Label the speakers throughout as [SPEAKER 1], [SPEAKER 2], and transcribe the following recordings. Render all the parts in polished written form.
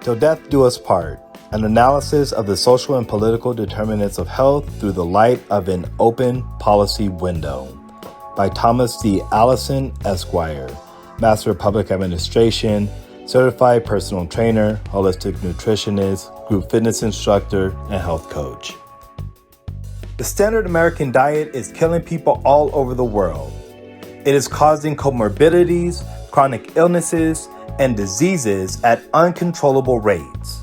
[SPEAKER 1] Till Death Do Us Part, an analysis of the social and political determinants of health through the light of an open policy window, by Thomas D. Allison, Esquire, Master of Public Administration, Certified Personal Trainer, Holistic Nutritionist, Group Fitness Instructor, and Health Coach. The standard American diet is killing people all over the world. It is causing comorbidities, chronic illnesses, and diseases at uncontrollable rates.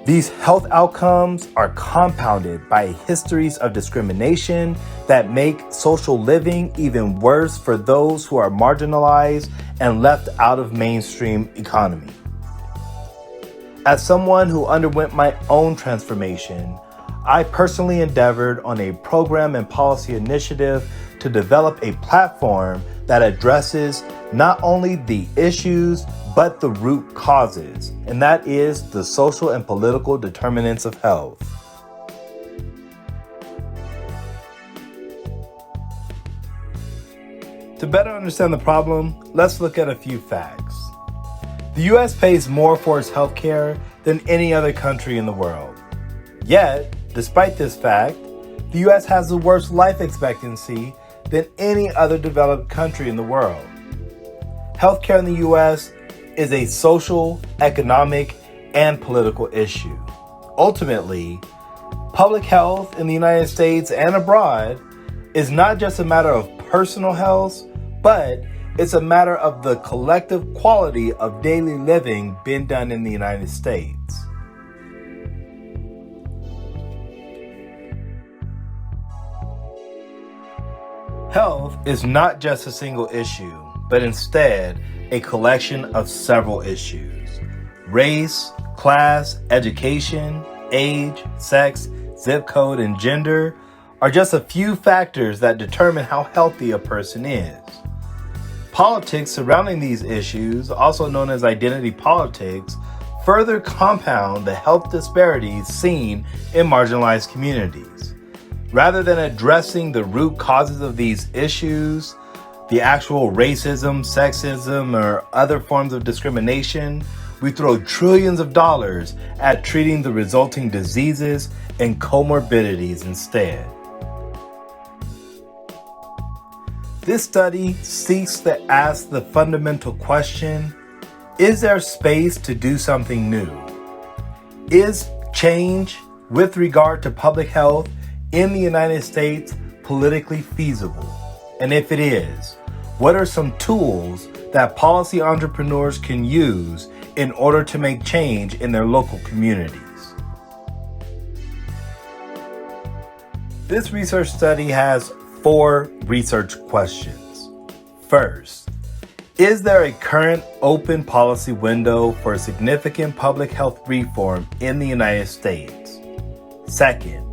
[SPEAKER 1] These health outcomes are compounded by histories of discrimination that make social living even worse for those who are marginalized and left out of mainstream economy. As someone who underwent my own transformation, I personally endeavored on a program and policy initiative to develop a platform that addresses not only the issues, but the root causes, and that is the social and political determinants of health. To better understand the problem, let's look at a few facts. The U.S. pays more for its healthcare than any other country in the world. Yet, despite this fact, the U.S. has the worst life expectancy than any other developed country in the world. Healthcare in the U.S. is a social, economic, and political issue. Ultimately, public health in the United States and abroad is not just a matter of personal health, but it's a matter of the collective quality of daily living being done in the United States. Health is not just a single issue, but instead a collection of several issues. Race, class, education, age, sex, zip code, and gender are just a few factors that determine how healthy a person is. Politics surrounding these issues, also known as identity politics, further compound the health disparities seen in marginalized communities. Rather than addressing the root causes of these issues, the actual racism, sexism, or other forms of discrimination, we throw trillions of dollars at treating the resulting diseases and comorbidities instead. This study seeks to ask the fundamental question, is there space to do something new? Is change with regard to public health in the United States politically feasible? And if it is, what are some tools that policy entrepreneurs can use in order to make change in their local communities? This research study has 4 research questions. First, is there a current open policy window for significant public health reform in the United States? Second,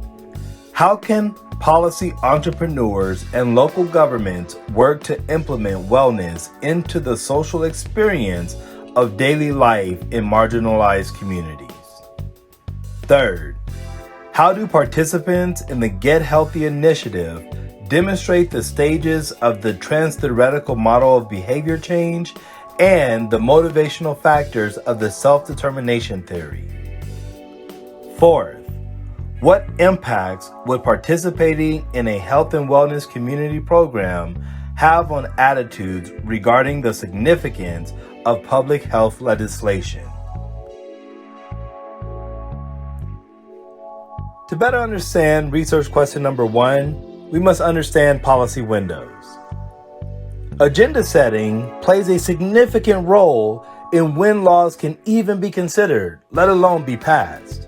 [SPEAKER 1] how can policy entrepreneurs and local governments work to implement wellness into the social experience of daily life in marginalized communities? Third, how do participants in the Get Healthy initiative demonstrate the stages of the trans-theoretical model of behavior change and the motivational factors of the self-determination theory? Fourth, what impacts would participating in a health and wellness community program have on attitudes regarding the significance of public health legislation? To better understand research question number 1, we must understand policy windows. Agenda setting plays a significant role in when laws can even be considered, let alone be passed.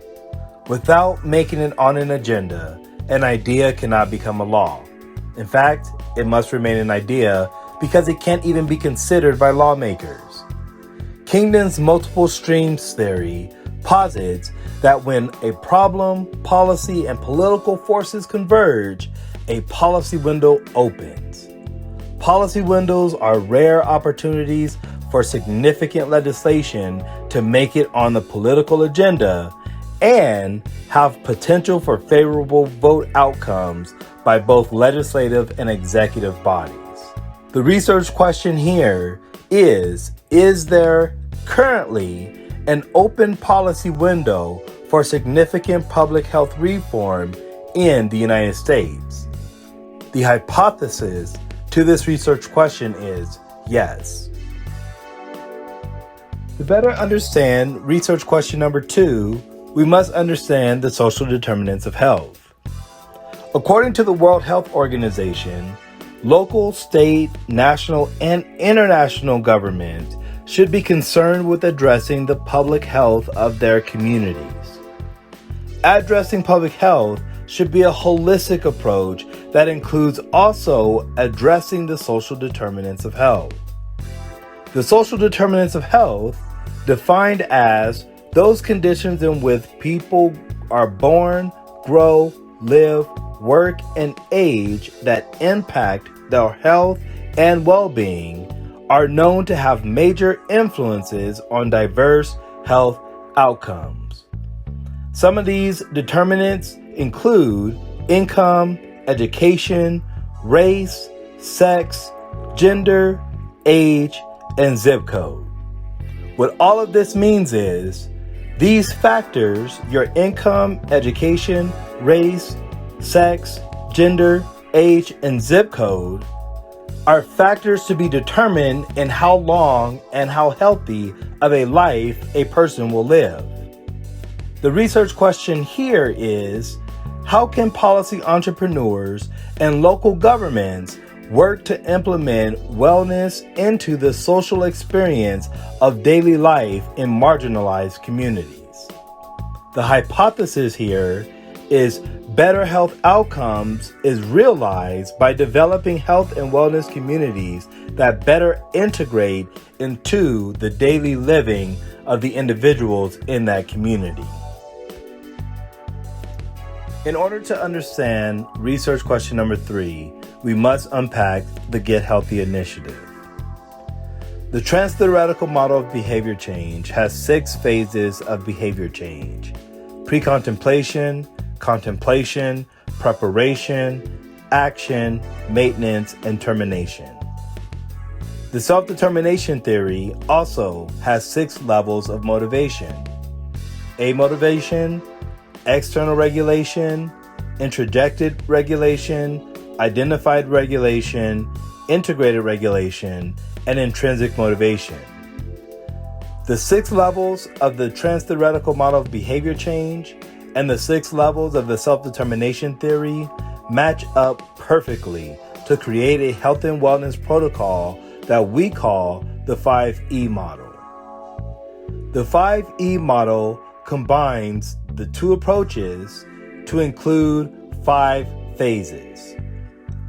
[SPEAKER 1] Without making it on an agenda, an idea cannot become a law. In fact, it must remain an idea because it can't even be considered by lawmakers. Kingdom's multiple streams theory posits that when a problem, policy, and political forces converge, a policy window opens. Policy windows are rare opportunities for significant legislation to make it on the political agenda and have potential for favorable vote outcomes by both legislative and executive bodies. The research question here is there currently an open policy window for significant public health reform in the United States? The hypothesis to this research question is yes. To better understand research question number 2, we must understand the social determinants of health. According to the World Health Organization, local, state, national, and international government should be concerned with addressing the public health of their communities. Addressing public health should be a holistic approach that includes also addressing the social determinants of health. The social determinants of health, defined as those conditions in which people are born, grow, live, work, and age that impact their health and well-being, are known to have major influences on diverse health outcomes. Some of these determinants include income, education, race, sex, gender, age, and zip code. What all of this means is these factors, your income, education, race, sex, gender, age, and zip code, are factors to be determined in how long and how healthy of a life a person will live. The research question here is, how can policy entrepreneurs and local governments work to implement wellness into the social experience of daily life in marginalized communities? The hypothesis here is better health outcomes is realized by developing health and wellness communities that better integrate into the daily living of the individuals in that community. In order to understand research question number 3, we must unpack the Get Healthy initiative. The trans-theoretical model of behavior change has 6 phases of behavior change: pre-contemplation, contemplation, preparation, action, maintenance, and termination. The self-determination theory also has 6 levels of motivation: amotivation, external regulation, introjected regulation, identified regulation, integrated regulation, and intrinsic motivation. The 6 levels of the trans-theoretical model of behavior change and the 6 levels of the self-determination theory match up perfectly to create a health and wellness protocol that we call the 5E model. The 5E model combines the 2 approaches to include 5 phases.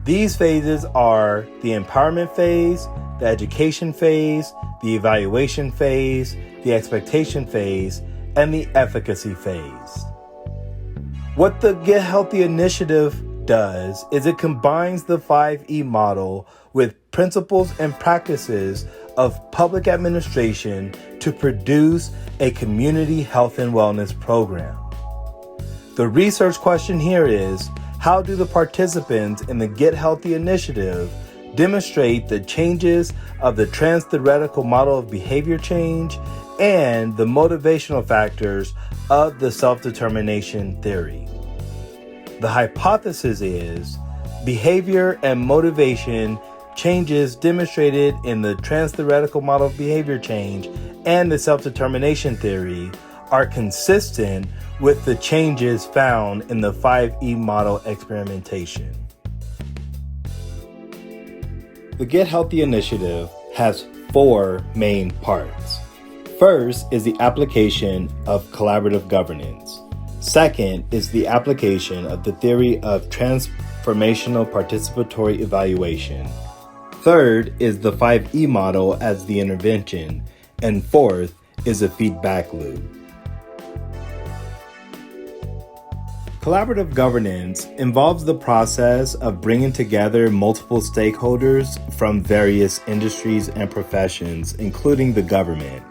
[SPEAKER 1] These phases are the empowerment phase, the education phase, the evaluation phase, the expectation phase, and the efficacy phase. What the Get Healthy initiative does is it combines the 5E model with principles and practices of public administration to produce a community health and wellness program. The research question here is, how do the participants in the Get Healthy initiative demonstrate the changes of the trans-theoretical model of behavior change and the motivational factors of the self-determination theory? The hypothesis is behavior and motivation changes demonstrated in the trans-theoretical model of behavior change and the self-determination theory are consistent with the changes found in the 5E model experimentation. The Get Healthy initiative has 4 main parts. First is the application of collaborative governance. Second is the application of the theory of transformational participatory evaluation. Third is the 5E model as the intervention. And fourth is a feedback loop. Collaborative governance involves the process of bringing together multiple stakeholders from various industries and professions, including the government.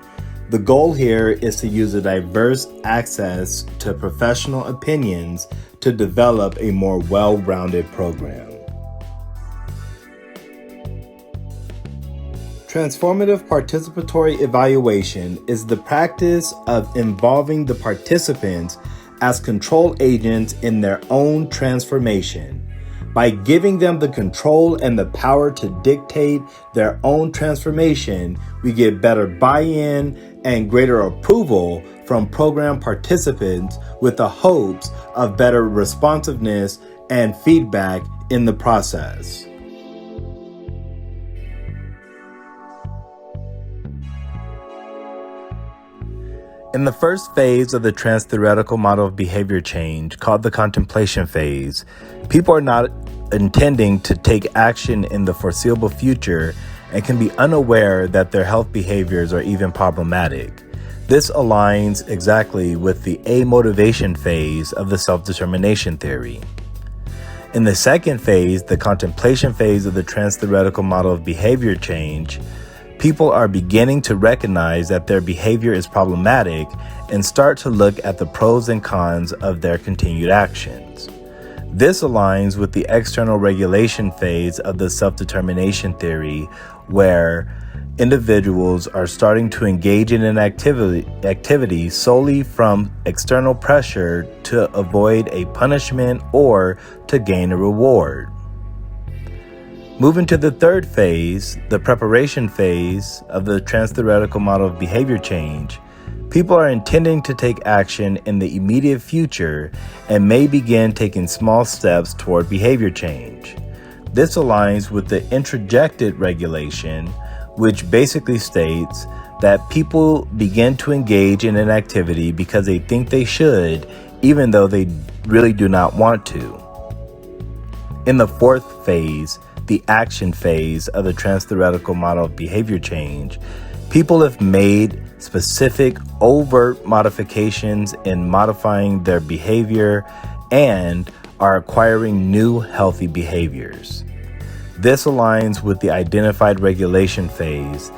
[SPEAKER 1] The goal here is to use a diverse access to professional opinions to develop a more well-rounded program. Transformative participatory evaluation is the practice of involving the participants as control agents in their own transformation. By giving them the control and the power to dictate their own transformation, we get better buy-in and greater approval from program participants with the hopes of better responsiveness and feedback in the process. In the first phase of the trans-theoretical model of behavior change, called the contemplation phase, people are not intending to take action in the foreseeable future and can be unaware that their health behaviors are even problematic. This aligns exactly with the amotivation phase of the self-determination theory. In the second phase, the contemplation phase of the trans-theoretical model of behavior change, people are beginning to recognize that their behavior is problematic and start to look at the pros and cons of their continued actions. This aligns with the external regulation phase of the self-determination theory, where individuals are starting to engage in an activity solely from external pressure to avoid a punishment or to gain a reward. Moving to the third phase, the preparation phase of the trans-theoretical model of behavior change, people are intending to take action in the immediate future and may begin taking small steps toward behavior change. This aligns with the introjected regulation, which basically states that people begin to engage in an activity because they think they should, even though they really do not want to. In the fourth phase, the action phase of the trans-theoretical model of behavior change, people have made specific overt modifications in modifying their behavior and are acquiring new healthy behaviors. This aligns with the identified regulation phase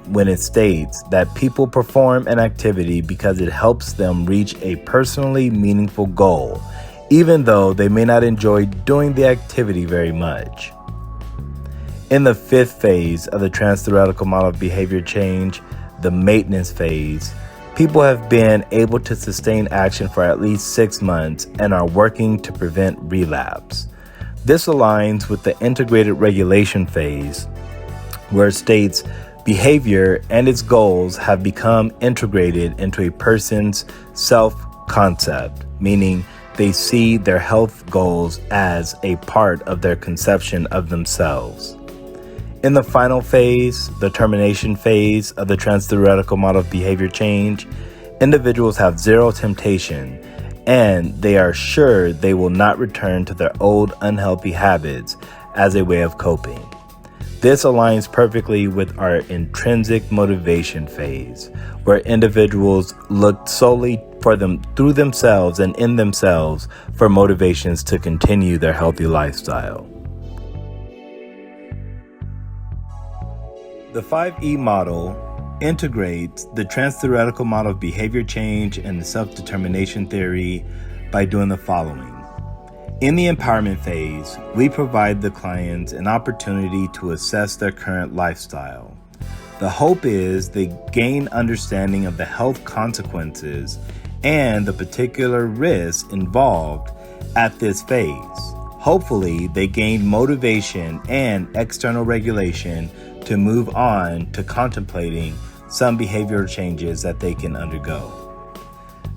[SPEAKER 1] when it states that people perform an activity because it helps them reach a personally meaningful goal, even though they may not enjoy doing the activity very much. In the fifth phase of the trans-theoretical model of behavior change, the maintenance phase, people have been able to sustain action for at least 6 months and are working to prevent relapse. This aligns with the integrated regulation phase, where it states behavior and its goals have become integrated into a person's self-concept, meaning they see their health goals as a part of their conception of themselves. In the final phase, the termination phase of the trans-theoretical model of behavior change, individuals have zero temptation and they are sure they will not return to their old unhealthy habits as a way of coping. This aligns perfectly with our intrinsic motivation phase, where individuals look solely for them through themselves and in themselves for motivations to continue their healthy lifestyle. The 5E model integrates the trans-theoretical model of behavior change and the self-determination theory by doing the following. In the empowerment phase, we provide the clients an opportunity to assess their current lifestyle. The hope is they gain understanding of the health consequences and the particular risks involved at this phase. Hopefully, they gain motivation and external regulation to move on to contemplating some behavioral changes that they can undergo.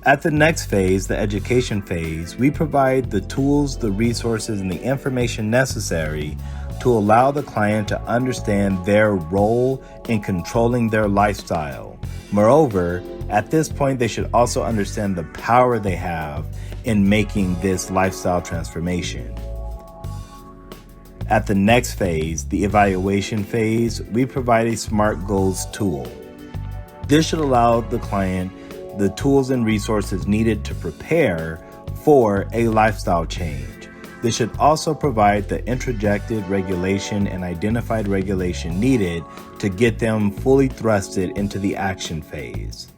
[SPEAKER 1] At the next phase, the education phase, we provide the tools, the resources, and the information necessary to allow the client to understand their role in controlling their lifestyle. Moreover, at this point, they should also understand the power they have in making this lifestyle transformation. At the next phase, the evaluation phase, we provide a SMART goals tool. This should allow the client the tools and resources needed to prepare for a lifestyle change. This should also provide the introjected regulation and identified regulation needed to get them fully thrusted into the action phase.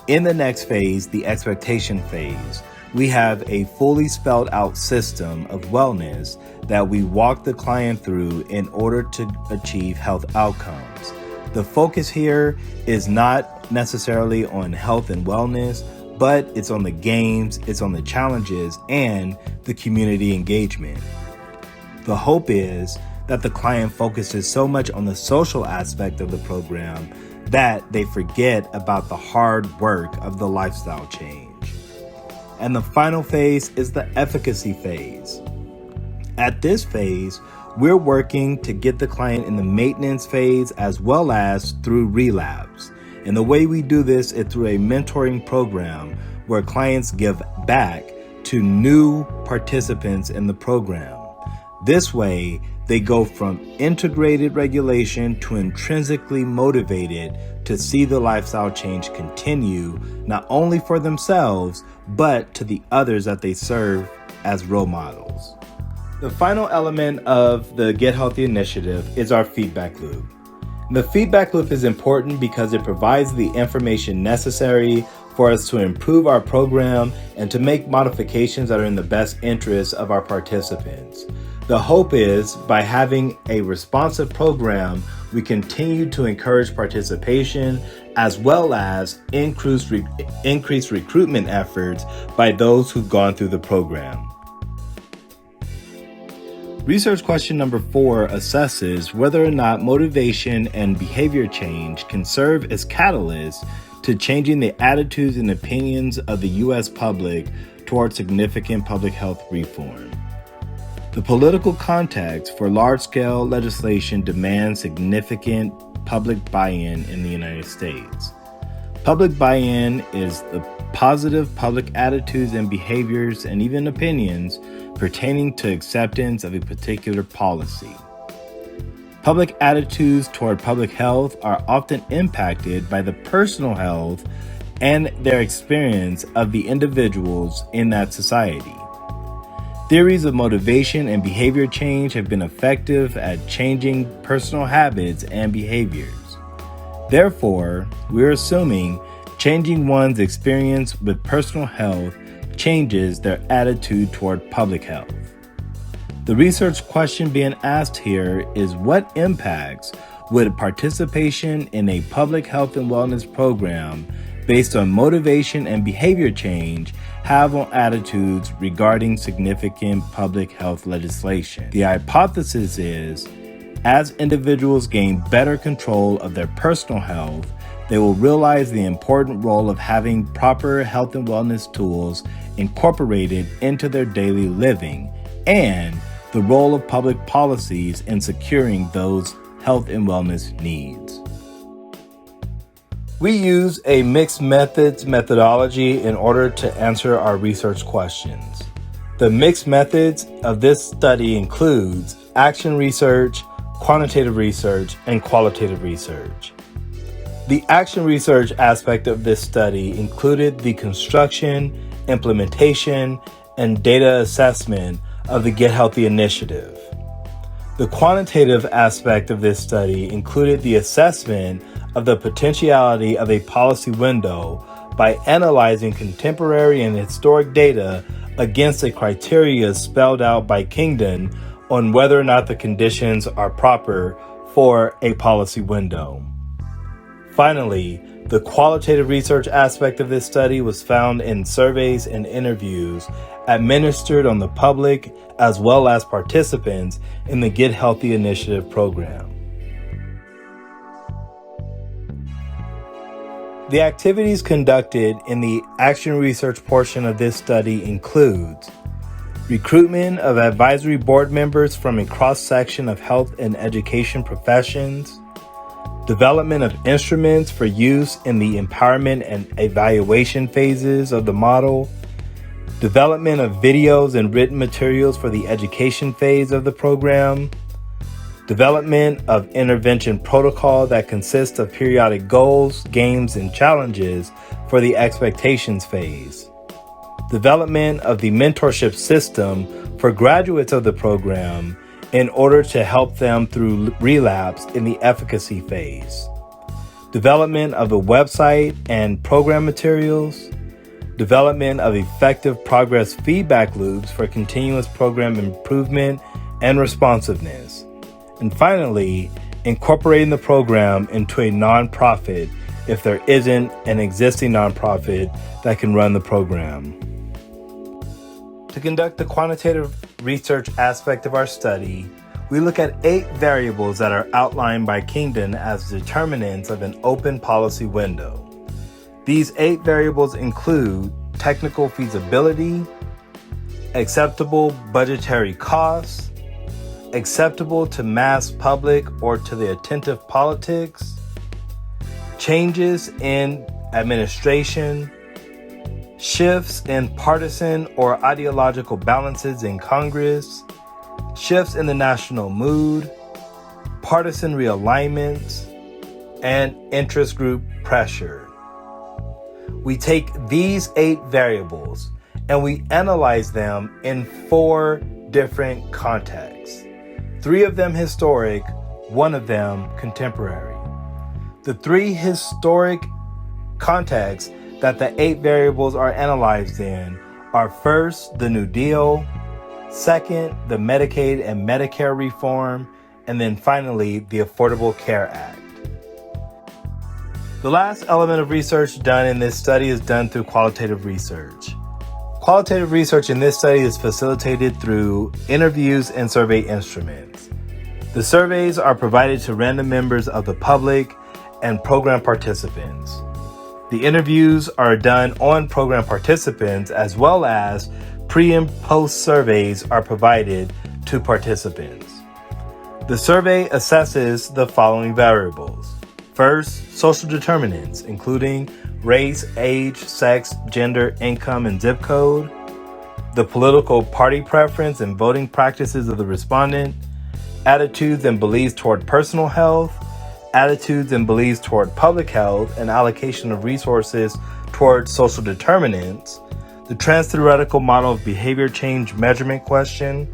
[SPEAKER 1] In the next phase, the expectation phase, we have a fully spelled out system of wellness that we walk the client through in order to achieve health outcomes. The focus here is not necessarily on health and wellness, but it's on the games, it's on the challenges, and the community engagement. The hope is that the client focuses so much on the social aspect of the program that they forget about the hard work of the lifestyle change. And the final phase is the efficacy phase. At this phase, we're working to get the client in the maintenance phase as well as through relapse. And the way we do this is through a mentoring program where clients give back to new participants in the program. This way, they go from integrated regulation to intrinsically motivated to see the lifestyle change continue, not only for themselves, but to the others that they serve as role models. The final element of the Get Healthy initiative is our feedback loop. The feedback loop is important because it provides the information necessary for us to improve our program and to make modifications that are in the best interest of our participants. The hope is, by having a responsive program, we continue to encourage participation as well as increase recruitment efforts by those who've gone through the program. Research question number 4 assesses whether or not motivation and behavior change can serve as catalysts to changing the attitudes and opinions of the U.S. public toward significant public health reform. The political context for large-scale legislation demands significant public buy-in in the United States. Public buy-in is the positive public attitudes and behaviors and even opinions pertaining to acceptance of a particular policy. Public attitudes toward public health are often impacted by the personal health and their experience of the individuals in that society. Theories of motivation and behavior change have been effective at changing personal habits and behaviors. Therefore, we're assuming changing one's experience with personal health changes their attitude toward public health. The research question being asked here is, what impacts would participation in a public health and wellness program based on motivation and behavior change have on attitudes regarding significant public health legislation? The hypothesis is, as individuals gain better control of their personal health, they will realize the important role of having proper health and wellness tools incorporated into their daily living, and the role of public policies in securing those health and wellness needs. We use a mixed methods methodology in order to answer our research questions. The mixed methods of this study includes action research, quantitative research, and qualitative research. The action research aspect of this study included the construction, implementation, and data assessment of the Get Healthy initiative. The quantitative aspect of this study included the assessment of the potentiality of a policy window by analyzing contemporary and historic data against the criteria spelled out by Kingdon on whether or not the conditions are proper for a policy window. Finally, the qualitative research aspect of this study was found in surveys and interviews administered on the public as well as participants in the Get Healthy Initiative program. The activities conducted in the action research portion of this study includes recruitment of advisory board members from a cross-section of health and education professions, development of instruments for use in the empowerment and evaluation phases of the model, development of videos and written materials for the education phase of the program, development of intervention protocol that consists of periodic goals, games, and challenges for the expectations phase, development of the mentorship system for graduates of the program in order to help them through relapse in the efficacy phase, development of a website and program materials, development of effective progress feedback loops for continuous program improvement and responsiveness. And finally, incorporating the program into a nonprofit if there isn't an existing nonprofit that can run the program. To conduct the quantitative research aspect of our study, we look at 8 variables that are outlined by Kingdon as determinants of an open policy window. These 8 variables include technical feasibility, acceptable budgetary costs, acceptable to mass public or to the attentive politics, changes in administration, shifts in partisan or ideological balances in Congress, shifts in the national mood, partisan realignments, and interest group pressure. We take these 8 variables and we analyze them in 4 different contexts. 3 of them historic, 1 of them contemporary. The 3 historic contexts that the 8 variables are analyzed in are: first, the New Deal; second, the Medicaid and Medicare reform; and then finally, the Affordable Care Act. The last element of research done in this study is done through qualitative research. Qualitative research in this study is facilitated through interviews and survey instruments. The surveys are provided to random members of the public and program participants. The interviews are done on program participants, as well as pre and post surveys are provided to participants. The survey assesses the following variables. First, social determinants, including race, age, sex, gender, income, and zip code, the political party preference and voting practices of the respondent, attitudes and beliefs toward personal health, attitudes and beliefs toward public health, and allocation of resources toward social determinants, the trans-theoretical model of behavior change measurement question,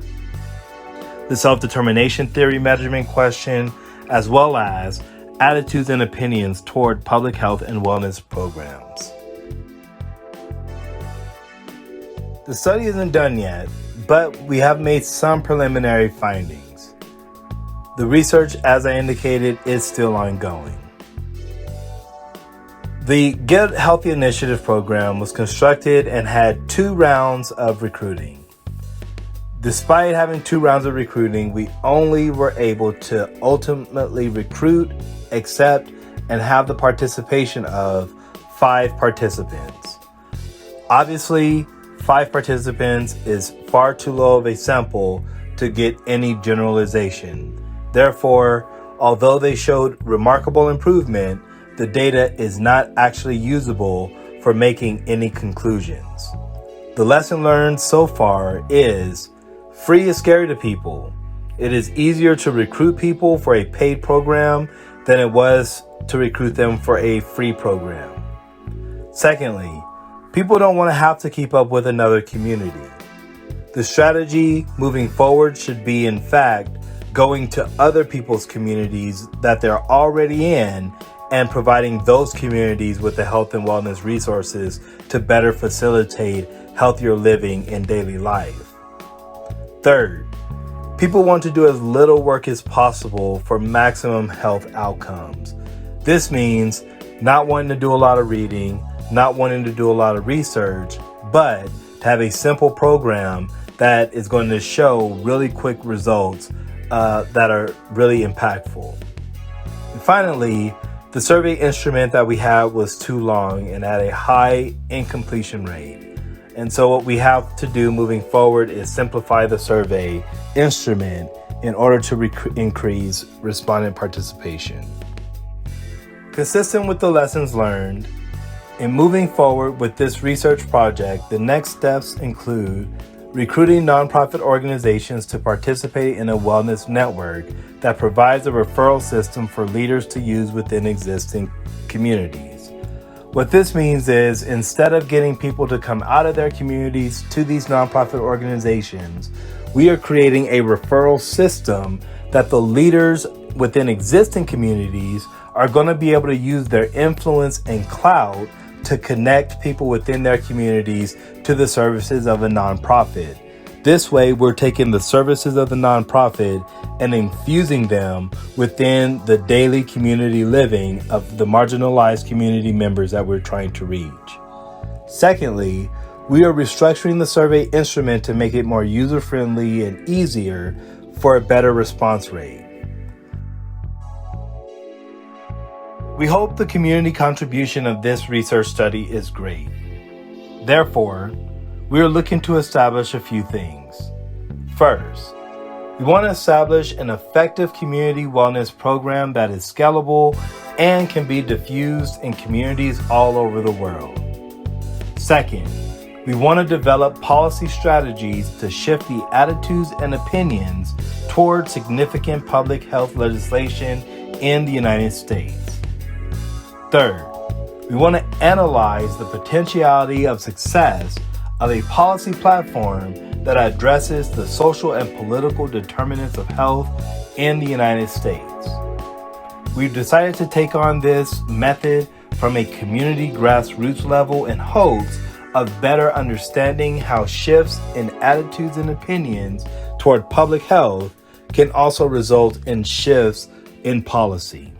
[SPEAKER 1] the self-determination theory measurement question, as well as attitudes and opinions toward public health and wellness programs. The study isn't done yet, but we have made some preliminary findings. The research, as I indicated, is still ongoing. The Get Healthy Initiative program was constructed and had 2 rounds of recruiting. Despite having 2 rounds of recruiting, we only were able to ultimately recruit, accept, and have the participation of 5 participants. Obviously, 5 participants is far too low of a sample to get any generalization. Therefore, although they showed remarkable improvement, the data is not actually usable for making any conclusions. The lesson learned so far is free is scary to people. It is easier to recruit people for a paid program than it was to recruit them for a free program. Secondly, people don't want to have to keep up with another community. The strategy moving forward should be, in fact, going to other people's communities that they're already in and providing those communities with the health and wellness resources to better facilitate healthier living in daily life. Third, people want to do as little work as possible for maximum health outcomes. This means not wanting to do a lot of reading, not wanting to do a lot of research, but to have a simple program that is going to show really quick results that are really impactful. And finally, the survey instrument that we had was too long and had a high incompletion rate. And so what we have to do moving forward is simplify the survey instrument in order to increase respondent participation. Consistent with the lessons learned, in moving forward with this research project, the next steps include recruiting nonprofit organizations to participate in a wellness network that provides a referral system for leaders to use within existing communities. What this means is, instead of getting people to come out of their communities to these nonprofit organizations, we are creating a referral system that the leaders within existing communities are going to be able to use their influence and clout to connect people within their communities to the services of a nonprofit. This way, we're taking the services of the nonprofit and infusing them within the daily community living of the marginalized community members that we're trying to reach. Secondly, we are restructuring the survey instrument to make it more user-friendly and easier for a better response rate. We hope the community contribution of this research study is great. Therefore, we are looking to establish a few things. First, we want to establish an effective community wellness program that is scalable and can be diffused in communities all over the world. Second, we want to develop policy strategies to shift the attitudes and opinions toward significant public health legislation in the United States. Third, we want to analyze the potentiality of success of a policy platform that addresses the social and political determinants of health in the United States. We've decided to take on this method from a community grassroots level in hopes of better understanding how shifts in attitudes and opinions toward public health can also result in shifts in policy.